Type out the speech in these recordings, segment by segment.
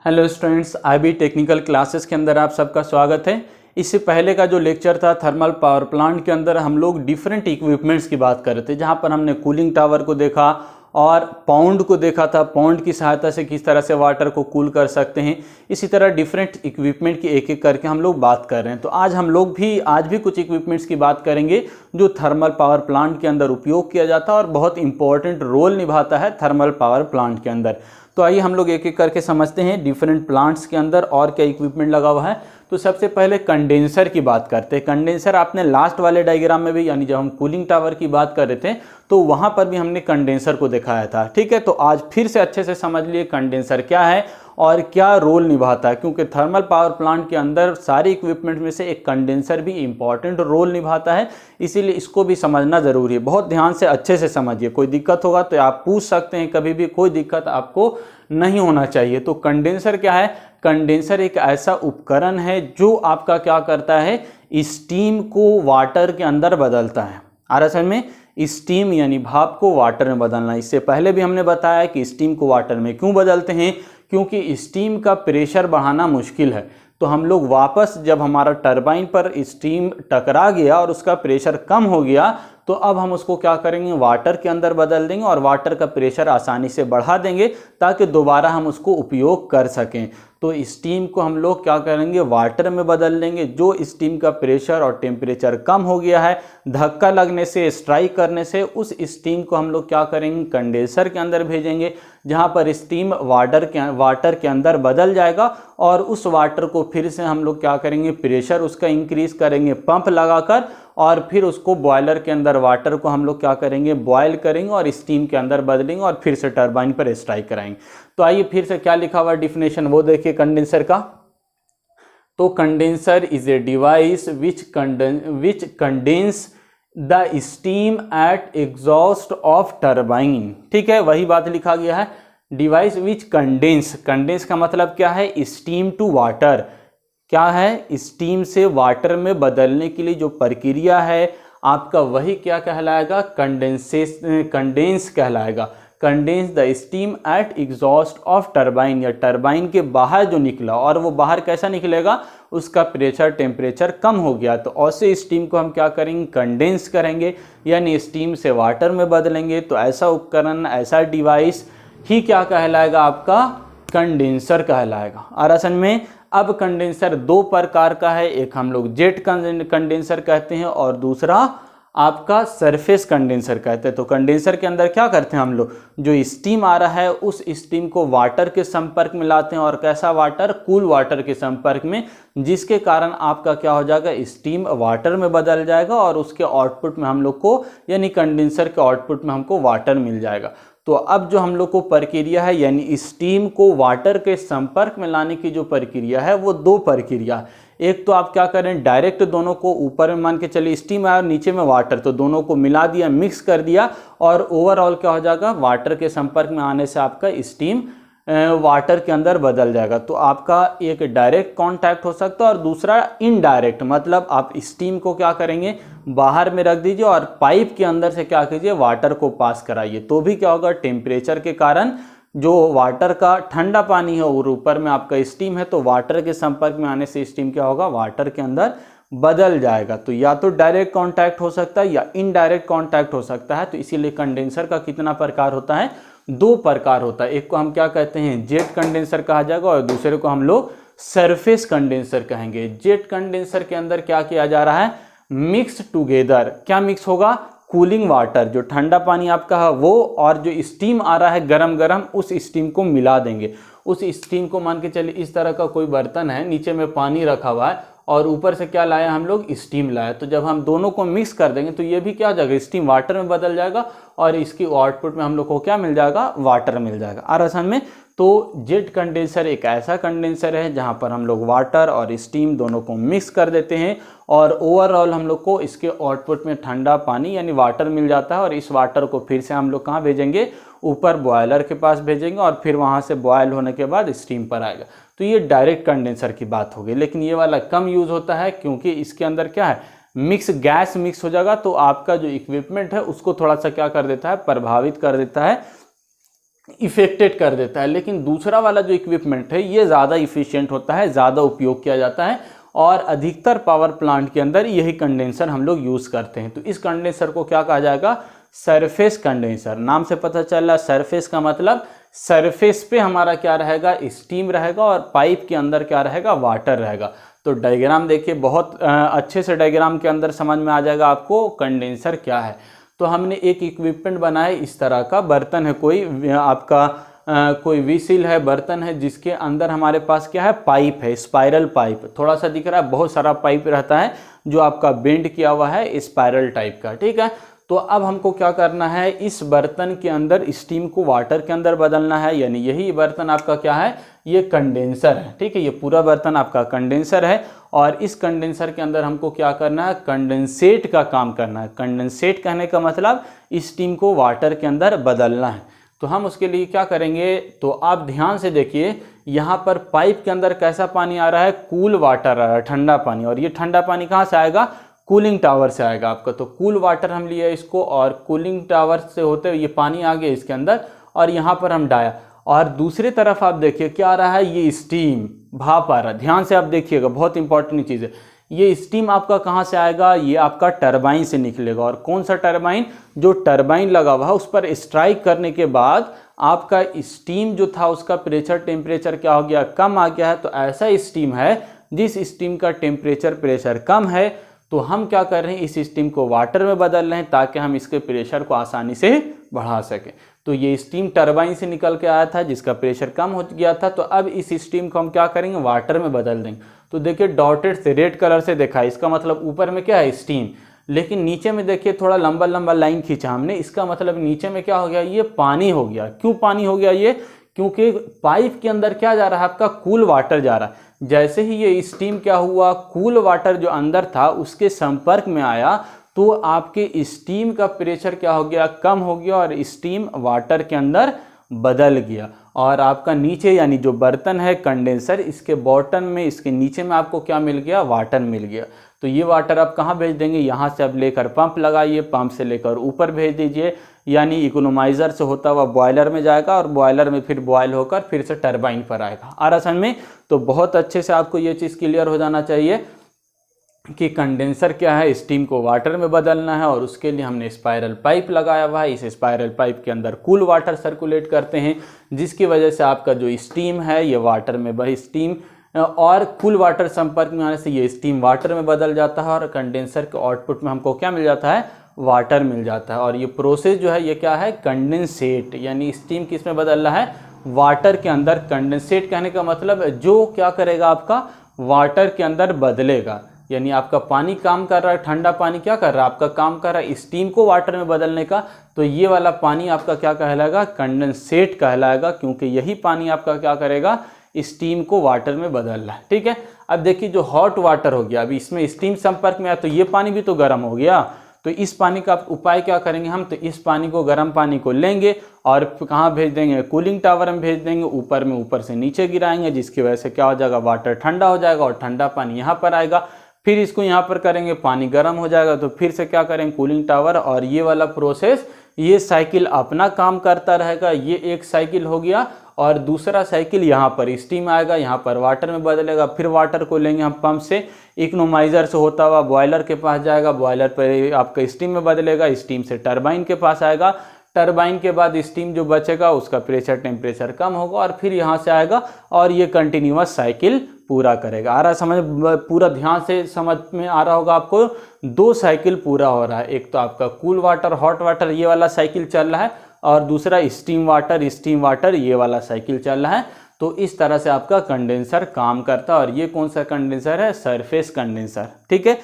Hello students, IB technical classes के अंदर आप सबका स्वागत है। इससे पहले का जो लेक्चर था थर्मल पावर प्लांट के अंदर हम लोग डिफरेंट इक्विपमेंट्स की बात कर रहे थे, जहां पर हमने कूलिंग टावर को देखा और पाउंड को देखा था। पाउंड की सहायता से किस तरह से वाटर को कूल कर सकते हैं। इसी तरह डिफरेंट इक्विपमेंट की एक एक करके हम लोग बात कर रहे हैं। तो आज भी कुछ इक्विपमेंट्स की बात करेंगे जो थर्मल पावर प्लांट के अंदर उपयोग किया जाता है और बहुत इंपॉर्टेंट रोल निभाता है थर्मल पावर प्लांट के अंदर। तो आइए हम लोग एक एक करके समझते हैं डिफरेंट प्लांट्स के अंदर और क्या इक्विपमेंट लगा हुआ है। तो सबसे पहले कंडेंसर की बात करते हैं। कंडेंसर आपने लास्ट वाले डायग्राम में भी, यानी जब हम कूलिंग टावर की बात कर रहे थे तो वहां पर भी हमने कंडेंसर को दिखाया था। ठीक है, तो आज फिर से अच्छे से समझ लिए कंडेंसर क्या है और क्या रोल निभाता है, क्योंकि थर्मल पावर प्लांट के अंदर सारे इक्विपमेंट में से एक कंडेंसर भी इंपॉर्टेंट रोल निभाता है, इसीलिए इसको भी समझना जरूरी है। बहुत ध्यान से अच्छे से समझिए, कोई दिक्कत होगा तो आप पूछ सकते हैं, कभी भी कोई दिक्कत आपको नहीं होना चाहिए। तो कंडेंसर क्या है? कंडेंसर एक ऐसा उपकरण है जो आपका क्या करता है, स्टीम को वाटर के अंदर बदलता है। और असल में स्टीम यानी भाप को वाटर में बदलना। इससे पहले भी हमने बताया कि स्टीम को वाटर में क्यों बदलते हैं, क्योंकि स्टीम का प्रेशर बढ़ाना मुश्किल है। तो हम लोग वापस जब हमारा टरबाइन पर स्टीम टकरा गया और उसका प्रेशर कम हो गया, तो अब हम उसको क्या करेंगे, वाटर के अंदर बदल देंगे और वाटर का प्रेशर आसानी से बढ़ा देंगे ताकि दोबारा हम उसको उपयोग कर सकें। तो स्टीम को हम लोग क्या करेंगे, वाटर में बदल लेंगे। जो स्टीम का प्रेशर और टेम्परेचर कम हो गया है, धक्का लगने से, स्ट्राइक करने से, उस स्टीम को हम लोग क्या करेंगे, कंडेंसर के अंदर भेजेंगे, जहां पर स्टीम वाटर के अंदर बदल जाएगा और उस वाटर को फिर से हम लोग क्या करेंगे, प्रेशर उसका इंक्रीज करेंगे पंप लगाकर, और फिर उसको बॉयलर के अंदर वाटर को हम लोग क्या करेंगे, बॉयल करेंगे और स्टीम के अंदर बदलेंगे और फिर से टरबाइन पर स्ट्राइक कराएंगे। तो आइए फिर से क्या लिखा हुआ डिफिनेशन वो देखिए कंडेंसर का। तो condenser is a device which condense the steam eight exhaust of turbine. ठीक है, वही बात लिखा गया है, डिवाइस विच कंडेंस। कंडेंस का मतलब क्या है, स्टीम टू वाटर। क्या है, स्टीम से वाटर में बदलने के लिए जो प्रक्रिया है आपका, वही क्या कहलाएगा, कंडेंस कहलाएगा। Condense the steam eight exhaust of turbine, या टरबाइन के बाहर जो निकला, और वो बाहर कैसा निकलेगा, उसका प्रेशर टेम्परेचर कम हो गया, तो ऐसे स्टीम को हम क्या करेंगे, कंडेंस करेंगे, यानी स्टीम से वाटर में बदलेंगे। तो ऐसा उपकरण, ऐसा डिवाइस ही क्या कहलाएगा, आपका कंडेंसर कहलाएगा। और असल में अब कंडेंसर दो प्रकार का है, एक हम लोग जेट कंडेंसर कहते हैं और दूसरा आपका सरफेस कंडेंसर कहते हैं। तो कंडेंसर के अंदर क्या करते हैं हम लोग, जो स्टीम आ रहा है उस स्टीम को वाटर के संपर्क में लाते हैं, और कैसा वाटर, कूल वाटर के संपर्क में, जिसके कारण आपका क्या हो जाएगा, स्टीम वाटर में बदल जाएगा और उसके आउटपुट में हम लोग को, यानी कंडेंसर के आउटपुट में हमको वाटर मिल जाएगा। तो अब जो हम लोग को प्रक्रिया है, यानी स्टीम को वाटर के संपर्क में लाने की जो प्रक्रिया है, वो दो प्रक्रिया। एक तो आप क्या करें, डायरेक्ट दोनों को ऊपर में मान के चलिए, स्टीम आया और नीचे में वाटर, तो दोनों को मिला दिया, मिक्स कर दिया, और ओवरऑल क्या हो जाएगा, वाटर के संपर्क में आने से आपका स्टीम वाटर के अंदर बदल जाएगा। तो आपका एक डायरेक्ट कांटेक्ट हो सकता है और दूसरा इनडायरेक्ट, मतलब आप स्टीम को क्या करेंगे, बाहर में रख दीजिए और पाइप के अंदर से क्या कीजिए, वाटर को पास कराइए। तो भी क्या होगा, टेम्परेचर के कारण जो वाटर का ठंडा पानी है और ऊपर में आपका स्टीम है, तो वाटर के संपर्क में आने से स्टीम क्या होगा, वाटर के अंदर बदल जाएगा। तो या तो डायरेक्ट कांटेक्ट हो सकता है या इनडायरेक्ट कांटेक्ट हो सकता है। तो इसीलिए कंडेंसर का कितना प्रकार होता है, दो प्रकार होता है। एक को हम क्या कहते हैं, जेट कंडेंसर कहा जाएगा, और दूसरे को हम लोग सरफेस कंडेंसर कहेंगे। जेट कंडेंसर के अंदर क्या किया जा रहा है, मिक्स टुगेदर। क्या मिक्स होगा, कूलिंग वाटर, जो ठंडा पानी आपका है वो, और जो स्टीम आ रहा है गरम गरम, उस स्टीम को मिला देंगे। उस स्टीम को मान के चलिए इस तरह का कोई बर्तन है, नीचे में पानी रखा हुआ है और ऊपर से क्या लाया हम लोग, स्टीम लाया। तो जब हम दोनों को मिक्स कर देंगे तो ये भी क्या हो जाएगा, स्टीम वाटर में बदल जाएगा और इसकी आउटपुट में हम लोग को क्या मिल जाएगा, वाटर मिल जाएगा। और असल में तो जेट कंडेंसर एक ऐसा कंडेंसर है जहां पर हम लोग वाटर और स्टीम दोनों को मिक्स कर देते हैं और ओवरऑल हम लोग को इसके आउटपुट में ठंडा पानी यानी वाटर मिल जाता है, और इस वाटर को फिर से हम लोग कहाँ भेजेंगे, ऊपर बॉयलर के पास भेजेंगे, और फिर वहां से बॉयल होने के बाद स्टीम पर आएगा। तो ये डायरेक्ट कंडेंसर की बात होगी, लेकिन ये वाला कम यूज होता है क्योंकि इसके अंदर क्या है, मिक्स गैस मिक्स हो जाएगा, तो आपका जो इक्विपमेंट है उसको थोड़ा सा क्या कर देता है, प्रभावित कर देता है। इफेक्टेड कर देता है। लेकिन दूसरा वाला जो इक्विपमेंट है ये ज़्यादा इफिशिएंट होता है, ज़्यादा उपयोग किया जाता है और अधिकतर पावर प्लांट के अंदर यही कंडेंसर हम लोग यूज़ करते हैं। तो इस कंडेंसर को क्या कहा जाएगा? Surface condenser. नाम से पता चल रहा है सरफेस का मतलब सरफेस पे हमारा क्या रहेगा? स्टीम रहेगा और पाइप के अंदर क्या रहेगा? वाटर रहेगा। तो डायग्राम देखिए, बहुत अच्छे से डायग्राम के अंदर समझ में आ जाएगा आपको कंडेंसर क्या है। तो हमने एक इक्विपमेंट बनाया, इस तरह का बर्तन है, कोई आपका कोई विसिल है, बर्तन है, जिसके अंदर हमारे पास क्या है? पाइप है, स्पाइरल पाइप। थोड़ा सा दिख रहा है, बहुत सारा पाइप रहता है जो आपका बेंड किया हुआ है स्पाइरल टाइप का, ठीक है। तो अब हमको क्या करना है? इस बर्तन के अंदर स्टीम को वाटर के अंदर बदलना है, यानी यही बर्तन आपका क्या है? ये कंडेंसर है, ठीक है। ये पूरा बर्तन आपका कंडेंसर है और इस कंडेंसर के अंदर हमको क्या करना है? कंडेंसेट का काम करना है। कंडेंसेट कहने का मतलब स्टीम को वाटर के अंदर बदलना है। तो हम उसके लिए क्या करेंगे? तो आप ध्यान से देखिए, यहाँ पर पाइप के अंदर कैसा पानी आ रहा है? कूल वाटर आ रहा है, ठंडा पानी। और ये ठंडा पानी कहाँ से आएगा? कूलिंग टावर से आएगा आपका। तो कूल वाटर हम लिए इसको और कूलिंग टावर से होते हुए ये पानी आ गया इसके अंदर और यहाँ पर हम डाया। और दूसरी तरफ आप देखिए क्या आ रहा है? ये स्टीम, भाप आ रहा है। ध्यान से आप देखिएगा, बहुत इंपॉर्टेंट चीज़ है। ये स्टीम आपका कहाँ से आएगा? ये आपका टरबाइन से निकलेगा। और कौन सा टरबाइन? जो टरबाइन लगा हुआ है उस पर स्ट्राइक करने के बाद आपका स्टीम जो था उसका प्रेशर टेम्परेचर क्या हो गया? कम आ गया है। तो ऐसा स्टीम है जिस स्टीम का टेम्परेचर प्रेशर कम है, तो हम क्या कर रहे हैं? इस स्टीम को वाटर में बदल रहे हैं ताकि हम इसके प्रेशर को आसानी से बढ़ा सकें। तो ये स्टीम टरबाइन से निकल के आया था जिसका प्रेशर कम हो गया था। तो अब इस स्टीम को हम क्या करेंगे? वाटर में बदल देंगे। तो देखिए डॉटेड से रेड कलर से देखा, इसका मतलब ऊपर में क्या है? स्टीम। लेकिन नीचे में देखिए थोड़ा लंबा लंबा लाइन खींचा हमने, इसका मतलब नीचे में क्या हो गया? ये पानी हो गया। क्यों पानी हो गया ये? क्योंकि पाइप के अंदर क्या जा रहा है? आपका कूल वाटर जा रहा है। जैसे ही ये स्टीम क्या हुआ? कूल वाटर जो अंदर था उसके संपर्क में आया तो आपके स्टीम का प्रेशर क्या हो गया? कम हो गया और स्टीम वाटर के अंदर बदल गया। और आपका नीचे यानी जो बर्तन है कंडेंसर, इसके बॉटम में, इसके नीचे में आपको क्या मिल गया? वाटर मिल गया। तो ये वाटर आप कहाँ भेज देंगे? यहाँ से आप लेकर पंप लगाइए, पंप से लेकर ऊपर भेज दीजिए, यानी इकोनोमाइज़र से होता हुआ बॉयलर में जाएगा और बॉयलर में फिर बॉयल होकर फिर से टरबाइन पर आएगा। आ रहा समझ में? तो बहुत अच्छे से आपको ये चीज़ क्लियर हो जाना चाहिए कि कंडेंसर क्या है? स्टीम को वाटर में बदलना है और उसके लिए हमने स्पाइरल पाइप लगाया हुआ है। इस स्पाइरल पाइप के अंदर कूल वाटर सर्कुलेट करते हैं जिसकी वजह से आपका जो स्टीम है ये वाटर में वही स्टीम और कूल वाटर संपर्क में आने से ये स्टीम वाटर में बदल जाता है और कंडेंसर के आउटपुट में हमको क्या मिल जाता है? वाटर मिल जाता है। और ये प्रोसेस जो है ये क्या है? कंडेंसेट, यानी स्टीम किस में बदल रहा है? वाटर के अंदर। कंडेंसेट कहने का मतलब जो क्या करेगा? आपका वाटर के अंदर बदलेगा। यानी आपका पानी काम कर रहा है, ठंडा पानी क्या कर रहा है? आपका काम कर रहा है स्टीम को वाटर में बदलने का। तो ये वाला पानी आपका क्या कहलाएगा? कंडेंसेट कहलाएगा, क्योंकि यही पानी आपका क्या करेगा? स्टीम को वाटर में बदल रहा है, ठीक है। अब देखिए जो हॉट वाटर हो गया, अभी इसमें स्टीम संपर्क में आया तो ये पानी भी तो गर्म हो गया। तो इस पानी का उपाय क्या करेंगे हम? तो इस पानी को, गर्म पानी को लेंगे और कहाँ भेज देंगे? कूलिंग टावर में भेज देंगे। ऊपर में ऊपर से नीचे गिराएंगे जिसकी वजह से क्या हो जाएगा? वाटर ठंडा हो जाएगा और ठंडा पानी यहाँ पर आएगा। फिर इसको यहाँ पर करेंगे, पानी गर्म हो जाएगा तो फिर से क्या करेंगे? Cooling tower. और ये वाला प्रोसेस, ये साइकिल अपना काम करता रहेगा। ये एक साइकिल हो गया और दूसरा साइकिल यहाँ पर स्टीम आएगा, यहाँ पर वाटर में बदलेगा। फिर वाटर को लेंगे हम पंप से, इकोनोमाइज़र से होता हुआ बॉयलर के पास जाएगा, बॉयलर पर आपका स्टीम में बदलेगा, स्टीम से टरबाइन के पास आएगा। टरबाइन के बाद स्टीम जो बचेगा उसका प्रेशर टेम्परेचर कम होगा और फिर यहाँ से आएगा और ये कंटिन्यूअस साइकिल पूरा करेगा। आ रहा समझ? पूरा ध्यान से समझ में आ रहा होगा आपको। दो साइकिल पूरा हो रहा है, एक तो आपका कूल वाटर, हॉट वाटर ये वाला साइकिल चल रहा है और दूसरा स्टीम वाटर ये वाला साइकिल चल रहा है। तो इस तरह से आपका कंडेंसर काम करता है। और ये कौन सा कंडेंसर है? सरफेस कंडेंसर, ठीक है।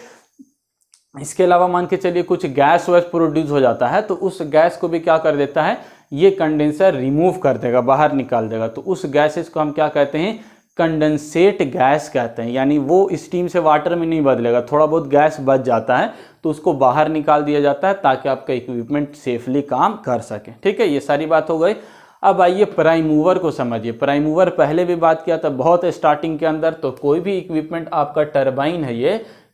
इसके अलावा मान के चलिए कुछ गैस वैस प्रोड्यूस हो जाता है तो उस गैस को भी क्या कर देता है? ये कंडेंसर रिमूव कर देगा, बाहर निकाल देगा। तो उस गैसेस को हम क्या कहते हैं? कंडेंसेट गैस कहते हैं। यानी वो स्टीम से वाटर में नहीं बदलेगा, थोड़ा बहुत गैस बच जाता है तो उसको बाहर निकाल दिया जाता है ताकि आपका इक्विपमेंट सेफली काम कर सके, ठीक है। ये सारी बात हो गई। अब आइए प्राइम मूवर को समझिए। प्राइम मूवर पहले भी बात किया था बहुत स्टार्टिंग के अंदर। तो कोई भी इक्विपमेंट आपका टरबाइन है,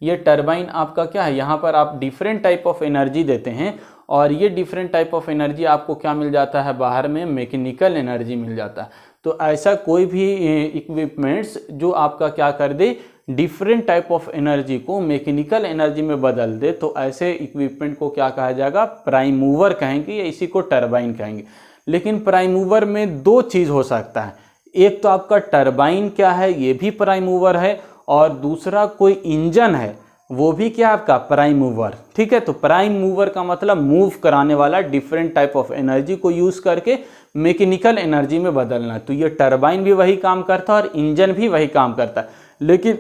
ये टरबाइन आपका क्या है? यहाँ पर आप डिफरेंट टाइप ऑफ एनर्जी देते हैं और ये डिफरेंट टाइप ऑफ एनर्जी आपको क्या मिल जाता है, बाहर में मैकेनिकल एनर्जी मिल जाता है। तो ऐसा कोई भी इक्विपमेंट्स जो आपका क्या कर दे, डिफरेंट टाइप ऑफ एनर्जी को मैकेनिकल एनर्जी में बदल दे, तो ऐसे इक्विपमेंट को क्या कहा जाएगा, प्राइम मूवर कहेंगे या इसी को टरबाइन कहेंगे। लेकिन प्राइम मूवर में दो चीज़ हो सकता है, एक तो आपका टरबाइन क्या है, ये भी प्राइम मूवर है, और दूसरा कोई इंजन है, वो भी क्या आपका प्राइम मूवर। ठीक है, तो प्राइम मूवर का मतलब मूव कराने वाला, डिफरेंट टाइप ऑफ एनर्जी को यूज़ करके मैकेनिकल एनर्जी में बदलना। तो ये टरबाइन भी वही काम करता है और इंजन भी वही काम करता है, लेकिन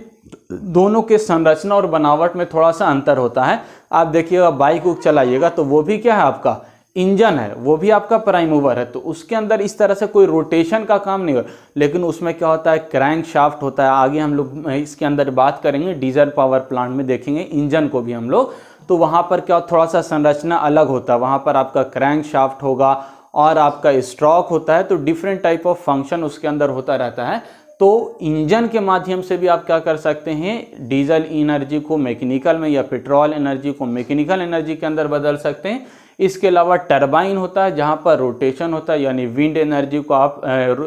दोनों के संरचना और बनावट में थोड़ा सा अंतर होता है। आप देखिएगा बाइक को चलाइएगा तो वो भी क्या है आपका इंजन है, वो भी आपका प्राइम मूवर है, तो उसके अंदर इस तरह से कोई रोटेशन का काम नहीं हो, लेकिन उसमें क्या होता है, क्रैंक शाफ्ट होता है। आगे हम लोग इसके अंदर बात करेंगे, डीजल पावर प्लांट में देखेंगे इंजन को भी हम लोग, तो वहाँ पर क्या थोड़ा सा संरचना अलग होता है, वहाँ पर आपका क्रैंक शाफ्ट होगा और आपका स्ट्रोक होता है, तो डिफरेंट टाइप ऑफ फंक्शन उसके अंदर होता रहता है। तो इंजन के माध्यम से भी आप क्या कर सकते हैं, डीजल एनर्जी को मैकेनिकल में या पेट्रोल एनर्जी को मैकेनिकल एनर्जी के अंदर बदल सकते हैं। इसके अलावा टरबाइन होता है जहाँ पर रोटेशन होता है, यानी विंड एनर्जी को आप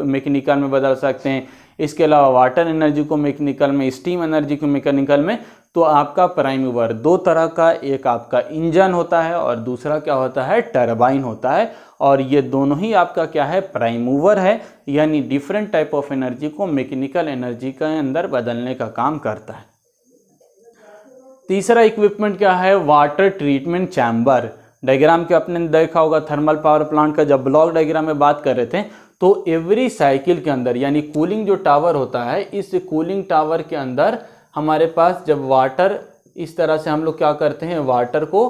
मैकेनिकल में बदल सकते हैं। इसके अलावा वाटर एनर्जी को मैकेनिकल में, स्टीम एनर्जी को मैकेनिकल में। तो आपका प्राइम मूवर दो तरह का, एक आपका इंजन होता है और दूसरा क्या होता है, टरबाइन होता है, और ये दोनों ही आपका क्या है, प्राइम मूवर है, यानी डिफरेंट टाइप ऑफ एनर्जी को मैकेनिकल एनर्जी के अंदर बदलने का काम करता है। तीसरा इक्विपमेंट क्या है, वाटर ट्रीटमेंट चैम्बर। डायग्राम के अपने देखा होगा, थर्मल पावर प्लांट का जब ब्लॉक डायग्राम में बात कर रहे थे, तो एवरी साइकिल के अंदर, यानी कूलिंग जो टावर होता है, इस कूलिंग टावर के अंदर हमारे पास जब वाटर इस तरह से हम लोग क्या करते हैं, वाटर को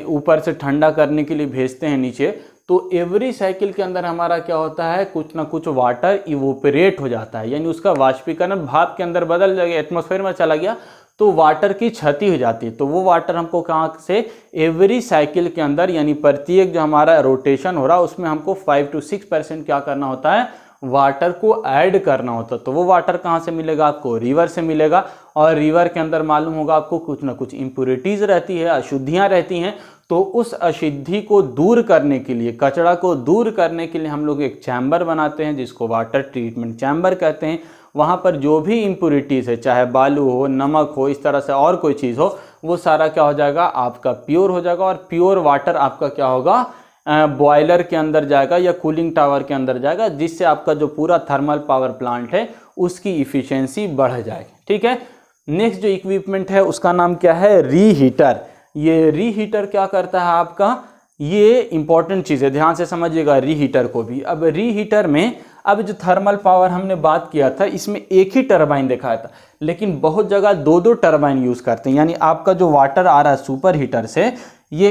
ऊपर से ठंडा करने के लिए भेजते हैं नीचे, तो एवरी साइकिल के अंदर हमारा क्या होता है, कुछ ना कुछ वाटर इवोपरेट हो जाता है, यानी उसका वाष्पीकरण भाप के अंदर बदल जाएगा, एटमॉस्फेयर में चला गया, तो वाटर की क्षति हो जाती है। तो वो वाटर हमको कहाँ से, एवरी साइकिल के अंदर, यानी प्रत्येक जो हमारा रोटेशन हो रहा है उसमें हमको 5 to 6% क्या करना होता है, वाटर को ऐड करना होता है। तो वो वाटर कहाँ से मिलेगा आपको, रिवर से मिलेगा, और रिवर के अंदर मालूम होगा आपको कुछ ना कुछ इम्प्योरिटीज़ रहती है, अशुद्धियाँ रहती हैं। तो उस अशुद्धि को दूर करने के लिए, कचरा को दूर करने के लिए हम लोग एक चैम्बर बनाते हैं जिसको वाटर ट्रीटमेंट चैम्बर कहते हैं। वहाँ पर जो भी इम्प्योरिटीज़ है, चाहे बालू हो, नमक हो, इस तरह से और कोई चीज़ हो, वो सारा क्या हो जाएगा आपका प्योर हो जाएगा, और प्योर वाटर आपका क्या होगा, बॉयलर के अंदर जाएगा या कूलिंग टावर के अंदर जाएगा, जिससे आपका जो पूरा थर्मल पावर प्लांट है उसकी इफ़िशियंसी बढ़ जाएगी। ठीक है, नेक्स्ट जो इक्विपमेंट है उसका नाम क्या है, रीहीटर। ये रीहीटर क्या करता है आपका, ये इंपॉर्टेंट चीज़ है, ध्यान से समझिएगा रीहीटर को भी। अब रीहीटर में, अब जो थर्मल पावर हमने बात किया था, इसमें एक ही टरबाइन दिखाया था, लेकिन बहुत जगह दो दो टरबाइन यूज़ करते हैं। यानी आपका जो वाटर आ रहा है सुपर हीटर से, ये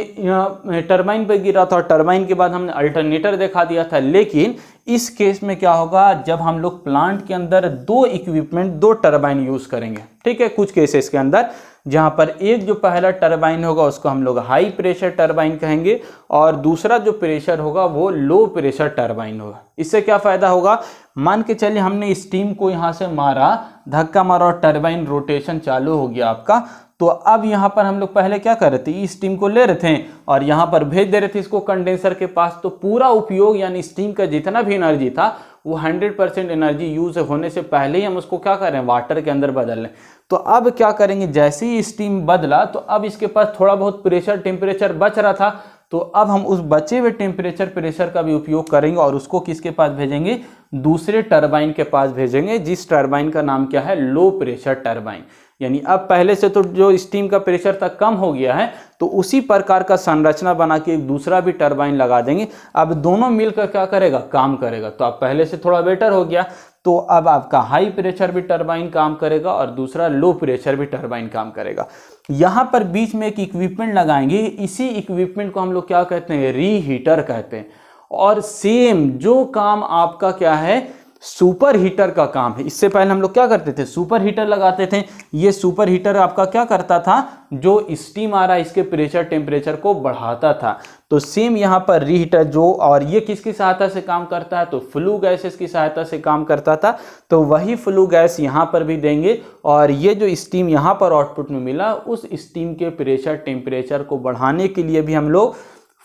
टरबाइन पे गिरा था और टरबाइन के बाद हमने अल्टरनेटर दिखा दिया था। लेकिन इस केस में क्या होगा, जब हम लोग प्लांट के अंदर दो इक्विपमेंट, दो टरबाइन यूज़ करेंगे, ठीक है, कुछ केसेस के अंदर, जहाँ पर एक जो पहला टरबाइन होगा उसको हम लोग हाई प्रेशर टरबाइन कहेंगे, और दूसरा जो प्रेशर होगा वो लो प्रेशर टरबाइन होगा। इससे क्या फ़ायदा होगा, मान के चलिए हमने स्टीम को यहाँ से मारा, धक्का मारा और टरबाइन रोटेशन चालू हो गया आपका। तो अब यहाँ पर हम लोग पहले क्या कर रहे थे, स्टीम को ले रहे थे और यहाँ पर भेज दे रहे थे इसको कंडेंसर के पास। तो पूरा उपयोग, यानी स्टीम का जितना भी एनर्जी था वो 100% एनर्जी यूज़ होने से पहले ही हम उसको क्या कर रहे हैं, वाटर के अंदर बदल लें। तो अब क्या करेंगे, जैसे ही स्टीम बदला तो अब इसके पास थोड़ा बहुत प्रेशर, टेम्परेचर बच रहा था, तो अब हम उस बचे हुए टेम्परेचर, प्रेशर का भी उपयोग करेंगे और उसको किसके पास भेजेंगे, दूसरे टरबाइन के पास भेजेंगे, जिस टरबाइन का नाम क्या है, लो प्रेशर टरबाइन। यानी अब पहले से तो जो स्टीम का प्रेशर तक कम हो गया है, तो उसी प्रकार का संरचना बना के एक दूसरा भी टरबाइन लगा देंगे। अब दोनों मिलकर क्या करेगा, काम करेगा। तो अब पहले से थोड़ा बेटर हो गया, तो अब आपका हाई प्रेशर भी टरबाइन काम करेगा और दूसरा लो प्रेशर भी टरबाइन काम करेगा। यहाँ पर बीच में एक इक्विपमेंट लगाएंगे, इसी इक्विपमेंट को हम लोग क्या कहते हैं, रीहीटर कहते हैं। और सेम जो काम आपका क्या है, सुपर हीटर का काम है। इससे पहले हम लोग क्या करते थे, सुपर हीटर लगाते थे। ये सुपर हीटर आपका क्या करता था, जो स्टीम आ रहा है इसके प्रेशर, टेम्परेचर को बढ़ाता था। तो सेम यहाँ पर रीहीटर जो, और ये किसकी सहायता से काम करता है, तो फ्लू गैसेस की सहायता से काम करता था। तो वही फ्लू गैस यहाँ पर भी देंगे, और ये जो स्टीम यहाँ पर आउटपुट में मिला, उस स्टीम के प्रेशर, टेम्परेचर को बढ़ाने के लिए भी हम लोग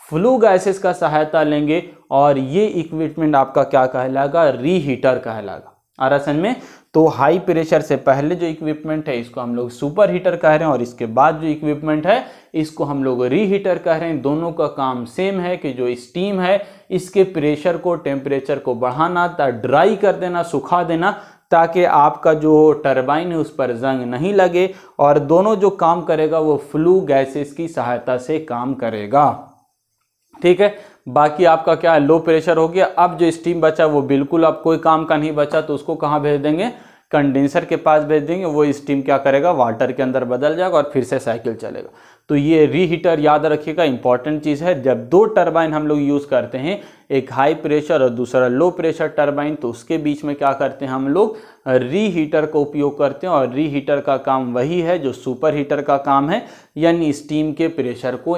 फ्लू गैसेस का सहायता लेंगे और ये इक्विपमेंट आपका क्या कहलाएगा, रीहीटर कहलाएगा। आ रहा समझ में। तो हाई प्रेशर से पहले जो इक्विपमेंट है इसको हम लोग सुपर हीटर कह रहे हैं और इसके बाद जो इक्विपमेंट है इसको हम लोग रीहीटर कह रहे हैं। दोनों का काम सेम है कि जो स्टीम है इसके प्रेशर को, टेम्परेचर को बढ़ाना, ड्राई कर देना, सुखा देना, ताकि आपका जो टरबाइन है उस पर जंग नहीं लगे, और दोनों जो काम करेगा वो फ्लू गैसेस की सहायता से काम करेगा। ठीक है, बाकी आपका क्या है, लो प्रेशर हो गया। अब जो स्टीम बचा वो बिल्कुल अब कोई काम का नहीं बचा, तो उसको कहाँ भेज देंगे, कंडेंसर के पास भेज देंगे। वो स्टीम क्या करेगा, वाटर के अंदर बदल जाएगा और फिर से साइकिल चलेगा। तो ये रीहीटर याद रखिएगा, इंपॉर्टेंट चीज़ है। जब दो टरबाइन हम लोग यूज़ करते हैं, एक हाई प्रेशर और दूसरा लो प्रेशर टरबाइन, तो उसके बीच में क्या करते हैं, हम लोग रीहीटर का उपयोग करते हैं। और रीहीटर का काम वही है जो सुपर हीटर का काम है, यानी स्टीम के प्रेशर को,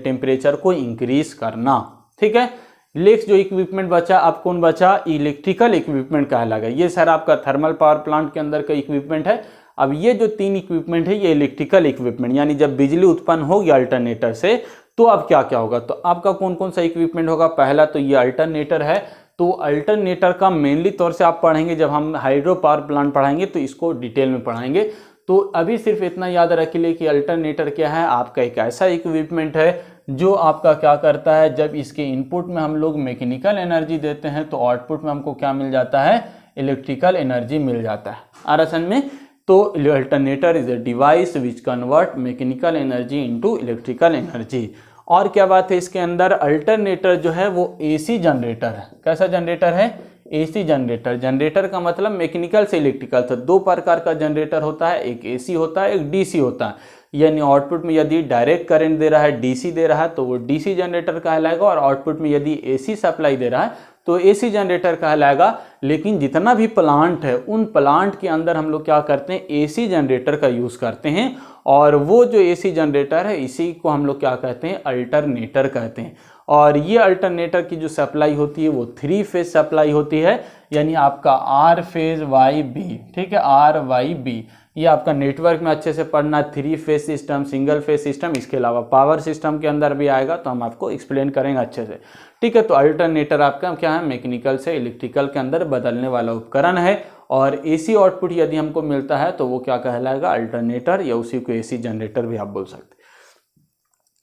टेम्परेचर को इंक्रीज करना। ठीक है, नेक्स्ट जो इक्विपमेंट बचा, अब कौन बचा, इलेक्ट्रिकल इक्विपमेंट कहलाएगा। ये सर आपका थर्मल पावर प्लांट के अंदर का इक्विपमेंट है। अब ये जो तीन इक्विपमेंट है ये इलेक्ट्रिकल इक्विपमेंट, यानी जब बिजली उत्पन्न होगी अल्टरनेटर से तो अब क्या क्या होगा, तो आपका कौन कौन सा इक्विपमेंट होगा। पहला तो ये अल्टरनेटर है। तो अल्टरनेटर का मेनली तौर से आप पढ़ेंगे, जब हम हाइड्रो पावर प्लांट पढ़ाएंगे तो इसको डिटेल में पढ़ाएंगे। तो अभी सिर्फ इतना याद रख लीजिए कि अल्टरनेटर क्या है, आपका एक ऐसा इक्विपमेंट है जो आपका क्या करता है, जब इसके इनपुट में हम लोग मैकेनिकल एनर्जी देते हैं तो आउटपुट में हमको क्या मिल जाता है, इलेक्ट्रिकल एनर्जी मिल जाता है। आरसन में तो alternator is a device which convert mechanical energy into electrical energy. और क्या बात है, इसके अंदर अल्टरनेटर जो है वो एसी जनरेटर है। कैसा जनरेटर है, एसी जनरेटर। जनरेटर का मतलब मैकेनिकल से इलेक्ट्रिकल। तो दो प्रकार का जनरेटर होता है, एक एसी होता है, एक डीसी होता है। यानी आउटपुट में यदि डायरेक्ट करंट दे रहा है, डीसी दे रहा है, तो वो डीसी जनरेटर कहलाएगा। और आउटपुट में यदि एसी सप्लाई दे रहा है तो एसी जनरेटर कहलाएगा। लेकिन जितना भी प्लांट है उन प्लांट के अंदर हम लोग क्या करते हैं, एसी जनरेटर का यूज़ करते हैं। और वो जो एसी जनरेटर है इसी को हम लोग क्या कहते हैं, अल्टरनेटर कहते हैं। और ये अल्टरनेटर की जो सप्लाई होती है वो 3 फेज सप्लाई होती है, यानी आपका आर फेज वाई बी। ठीक है, आर वाई बी, ये आपका नेटवर्क में अच्छे से पढ़ना। 3 phase system, single phase system, इसके अलावा पावर सिस्टम के अंदर भी आएगा, तो हम आपको एक्सप्लेन करेंगे अच्छे से। ठीक है, तो अल्टरनेटर आपका क्या है, मैकेनिकल से इलेक्ट्रिकल के अंदर बदलने वाला उपकरण है। और एसी आउटपुट यदि हमको मिलता है तो वो क्या कहलाएगा, अल्टरनेटर, या उसी को एसी जनरेटर भी आप बोल सकते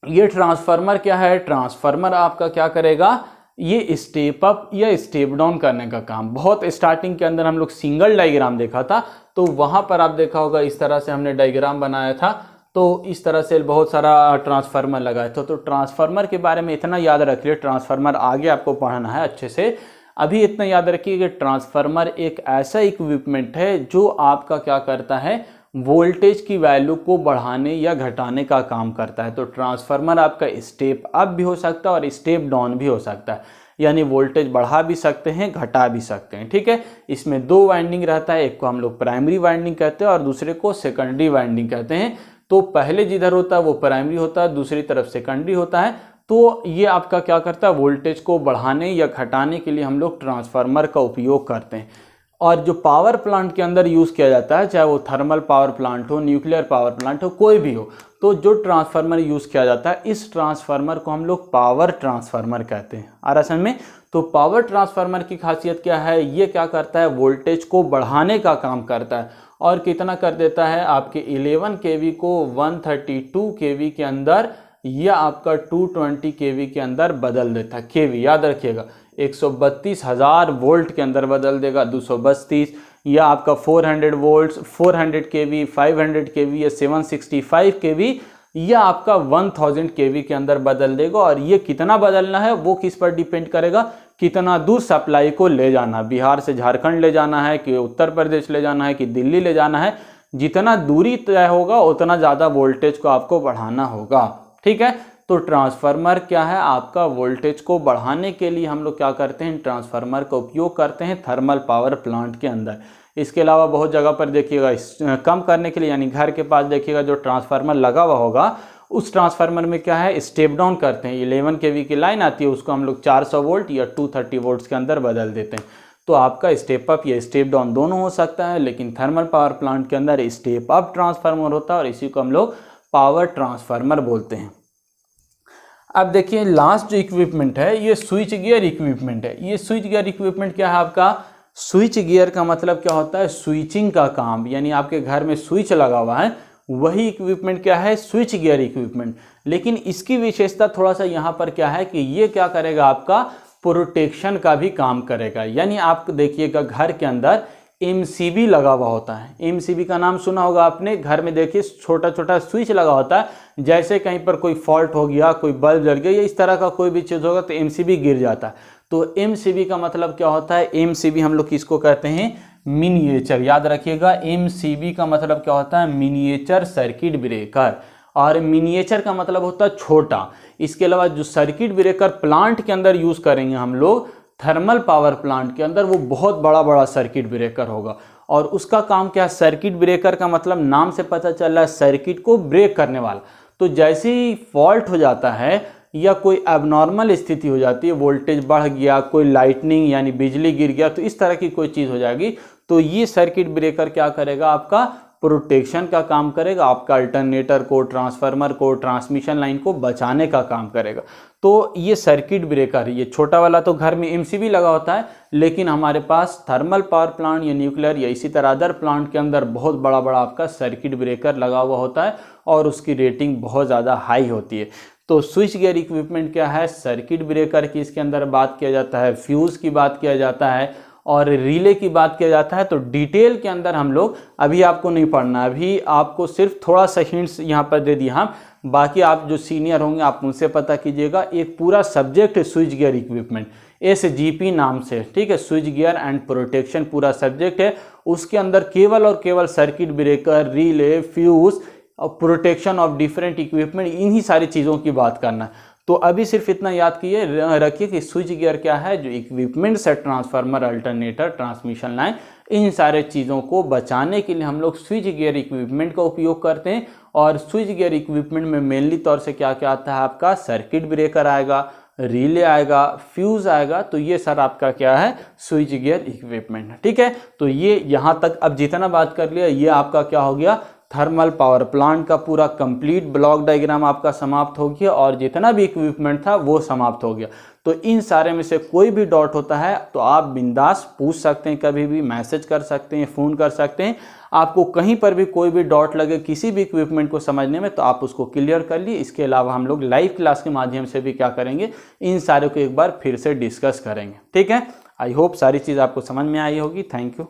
हैं। ये ट्रांसफार्मर क्या है, ट्रांसफार्मर आपका क्या करेगा, ये स्टेप अप या स्टेप डाउन करने का काम। बहुत स्टार्टिंग के अंदर हम लोग सिंगल डायग्राम देखा था, तो वहां पर आप देखा होगा इस तरह से हमने डायग्राम बनाया था। तो इस तरह से बहुत सारा ट्रांसफार्मर लगाया था। तो ट्रांसफार्मर के बारे में इतना याद रखिए, ट्रांसफार्मर आगे आपको पढ़ना है अच्छे से। अभी इतना याद रखिए कि ट्रांसफार्मर एक ऐसा इक्विपमेंट है जो आपका क्या करता है, वोल्टेज की वैल्यू को बढ़ाने या घटाने का काम करता है। तो ट्रांसफार्मर आपका स्टेप अप भी हो सकता है और स्टेप डाउन भी हो सकता है, यानी वोल्टेज बढ़ा भी सकते हैं, घटा भी सकते हैं। ठीक है, इसमें 2 वाइंडिंग रहता है, एक को हम लोग प्राइमरी वाइंडिंग कहते हैं और दूसरे को सेकेंडरी वाइंडिंग कहते हैं। तो पहले जिधर होता है वो प्राइमरी होता है, दूसरी तरफ सेकेंडरी होता है। तो ये आपका क्या करता है, वोल्टेज को बढ़ाने या घटाने के लिए हम लोग ट्रांसफार्मर का उपयोग करते हैं। और जो पावर प्लांट के अंदर यूज़ किया जाता है, चाहे वो थर्मल पावर प्लांट हो, न्यूक्लियर पावर प्लांट हो, कोई भी हो, तो जो ट्रांसफार्मर यूज़ किया जाता है, इस ट्रांसफार्मर को हम लोग पावर ट्रांसफार्मर कहते हैं। आरसन में तो पावर ट्रांसफार्मर की खासियत क्या है, ये क्या करता है, वोल्टेज को बढ़ाने का काम करता है। और कितना कर देता है, आपके 11 kV को 132 kV के अंदर या आपका 220 kV के अंदर बदल देता है। kV याद रखिएगा, 132,000 वोल्ट के अंदर बदल देगा। 232 या आपका 400 वोल्ट, 400 kV, 500 kV या 765 kV या आपका 1000 kV के अंदर बदल देगा। और ये कितना बदलना है वो किस पर डिपेंड करेगा, कितना दूर सप्लाई को ले जाना, बिहार से झारखंड ले जाना है कि उत्तर प्रदेश ले जाना है कि दिल्ली ले जाना है। जितना दूरी तय होगा उतना ज़्यादा वोल्टेज को आपको बढ़ाना होगा। ठीक है, तो ट्रांसफार्मर क्या है, आपका वोल्टेज को बढ़ाने के लिए हम लोग क्या करते हैं, ट्रांसफार्मर का उपयोग करते हैं थर्मल पावर प्लांट के अंदर। इसके अलावा बहुत जगह पर देखिएगा कम करने के लिए, यानी घर के पास देखिएगा जो ट्रांसफार्मर लगा हुआ होगा उस ट्रांसफार्मर में क्या है, स्टेप डाउन करते हैं। 11 kV की लाइन आती है, उसको हम लोग 400 वोल्ट या 230 वोल्ट के अंदर बदल देते हैं। तो आपका स्टेप अप या स्टेप डाउन दोनों हो सकता है, लेकिन थर्मल पावर प्लांट के अंदर स्टेप अप ट्रांसफार्मर होता है और इसी को हम लोग पावर ट्रांसफार्मर बोलते हैं। अब देखिए लास्ट जो इक्विपमेंट है ये स्विच गियर इक्विपमेंट है। ये स्विच गियर इक्विपमेंट क्या है आपका, स्विच गियर का मतलब क्या होता है, स्विचिंग का काम, यानी आपके घर में स्विच लगा हुआ है वही इक्विपमेंट क्या है, स्विच गियर इक्विपमेंट। लेकिन इसकी विशेषता थोड़ा सा यहाँ पर क्या है कि ये क्या करेगा, आपका प्रोटेक्शन का भी काम करेगा। यानी आप देखिएगा घर के अंदर एमसीबी लगा हुआ होता है। एमसीबी का नाम सुना होगा आपने, घर में देखिए छोटा छोटा स्विच लगा होता है, जैसे कहीं पर कोई फॉल्ट हो गया, कोई बल्ब जल गया या इस तरह का कोई भी चीज़ होगा तो एमसीबी गिर जाता है। तो एमसीबी का मतलब क्या होता है, एमसीबी हम लोग किसको कहते हैं, मिनिएचर। याद रखिएगा एमसीबी का मतलब क्या होता है, मिनिएचर सर्किट ब्रेकर। और मिनिएचर का मतलब होता है छोटा। इसके अलावा जो सर्किट ब्रेकर प्लांट के अंदर यूज़ करेंगे हम लोग, थर्मल पावर प्लांट के अंदर, वो बहुत बड़ा बड़ा सर्किट ब्रेकर होगा। और उसका काम क्या है, सर्किट ब्रेकर का मतलब नाम से पता चल रहा है सर्किट को ब्रेक करने वाला। तो जैसे ही फॉल्ट हो जाता है या कोई एबनॉर्मल स्थिति हो जाती है, वोल्टेज बढ़ गया, कोई लाइटनिंग यानी बिजली गिर गया, तो इस तरह की कोई चीज़ हो जाएगी, तो ये सर्किट ब्रेकर क्या करेगा, आपका प्रोटेक्शन का काम करेगा, आपका अल्टरनेटर को, ट्रांसफार्मर को, ट्रांसमिशन लाइन को बचाने का काम करेगा। तो ये सर्किट ब्रेकर, ये छोटा वाला तो घर में एमसीबी लगा होता है, लेकिन हमारे पास थर्मल पावर प्लांट या न्यूक्लियर या इसी तरह अदर प्लांट के अंदर बहुत बड़ा बड़ा आपका सर्किट ब्रेकर लगा हुआ होता है और उसकी रेटिंग बहुत ज़्यादा हाई होती है। तो स्विच गियर इक्विपमेंट क्या है, सर्किट ब्रेकर की इसके अंदर बात किया जाता है, फ्यूज़ की बात किया जाता है और रिले की बात किया जाता है। तो डिटेल के अंदर हम लोग अभी आपको नहीं पढ़ना, अभी आपको सिर्फ थोड़ा सा हिंट्स यहाँ पर दे दिया हम, बाकी आप जो सीनियर होंगे आप उनसे पता कीजिएगा। एक पूरा सब्जेक्ट है स्विच गियर इक्विपमेंट, SGP नाम से, ठीक है, स्विच गियर एंड प्रोटेक्शन पूरा सब्जेक्ट है। उसके अंदर केवल और केवल सर्किट ब्रेकर, रिले, फ्यूज़ और प्रोटेक्शन ऑफ डिफरेंट इक्विपमेंट, इन्हीं सारी चीज़ों की बात करना है। तो अभी सिर्फ इतना याद कीजिए, रखिए कि स्विच गियर क्या है, जो इक्विपमेंट्स है, ट्रांसफार्मर, अल्टरनेटर, ट्रांसमिशन लाइन, इन सारे चीज़ों को बचाने के लिए हम लोग स्विच गियर इक्विपमेंट का उपयोग करते हैं। और स्विच गियर इक्विपमेंट में मेनली तौर से क्या क्या आता है, आपका सर्किट ब्रेकर आएगा, रिले आएगा, फ्यूज़ आएगा। तो ये सर आपका क्या है, स्विच गियर इक्विपमेंट, ठीक है। तो ये यहाँ तक अब जितना बात कर लिया, ये आपका क्या हो गया, थर्मल पावर प्लांट का पूरा कंप्लीट ब्लॉक डायग्राम आपका समाप्त हो गया और जितना भी इक्विपमेंट था वो समाप्त हो गया। तो इन सारे में से कोई भी डाउट होता है तो आप बिंदास पूछ सकते हैं, कभी भी मैसेज कर सकते हैं, फ़ोन कर सकते हैं। आपको कहीं पर भी कोई भी डाउट लगे किसी भी इक्विपमेंट को समझने में तो आप उसको क्लियर कर लिए। इसके अलावा हम लोग लाइव क्लास के माध्यम से भी क्या करेंगे, इन सारे को एक बार फिर से डिस्कस करेंगे, ठीक है। आई होप सारी चीज़ आपको समझ में आई होगी। Thank you.